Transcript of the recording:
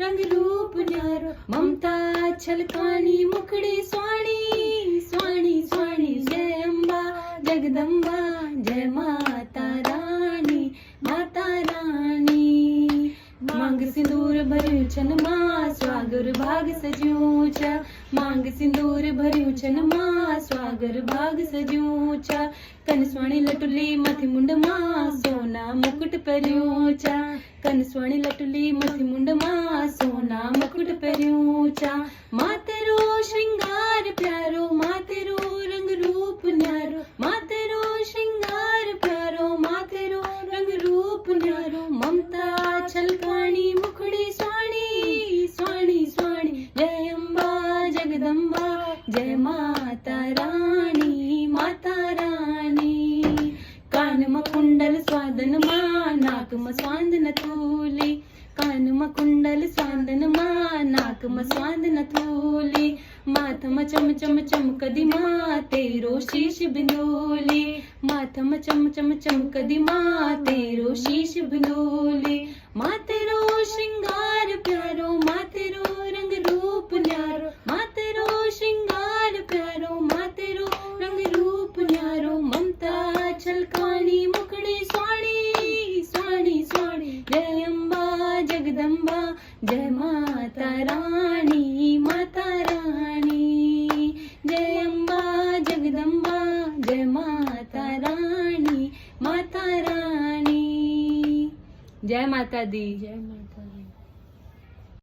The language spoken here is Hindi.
रंग रूप न्यारो ममता छलकानी मुखड़ी स्वाणी स्वाणी स्वाणी जय अम्बा जगदम्बा जय माता रानी माता रानी मांग सिंदूर भर्યું छन मां स्वागर भाग सज्યું છે मांग सिंदूर भर्યું छन मां स्वागर भाग सज्યું છે कनस्वाणी लटुली मथी मुंड मां सोना मुकुट પહેર્યું છે कनस्वाणी लटुली मथी मुंड मां सोना मुकुट પહેર્યું છે मां तेरो श्रृंगार प्यारो मां तेरो रंग रूप न्यारो मां तेरो श्रृंगार प्यारो मां तेरो रंग रूप न्यारो ममता छलकानी मुखड़ी स्वाणी स्वाणी स्वाणी जय अम्बा जगदम्बा जय माता रानी माता रानी कानमा कुंडल स्वादन मां नाकमा स्वांदन थूली कानमा कुंडल स्वांदन मां नाकमा स्वांदन थूली माथमा चम चम चमकदी मां तेरो शीश बिंदोली माथमा चम चम चमकदी मां तेरो शीश बिंदोली मां तेरो श्रृंगार प्यारो मां तेरो रंग रूप न्यारो मां तेरो श्रृंगार प्यारो मां तेरो रंग रूप न्यारो ममता छलकानी मुखड़ी स्वाणी स्वाणी स्वाणी जय अम्बा जगदम्बा जय माता रानी माता रानी जय अम्बा जगदम्बा जय माता रानी माता रानी जय माता दी जय माता दी।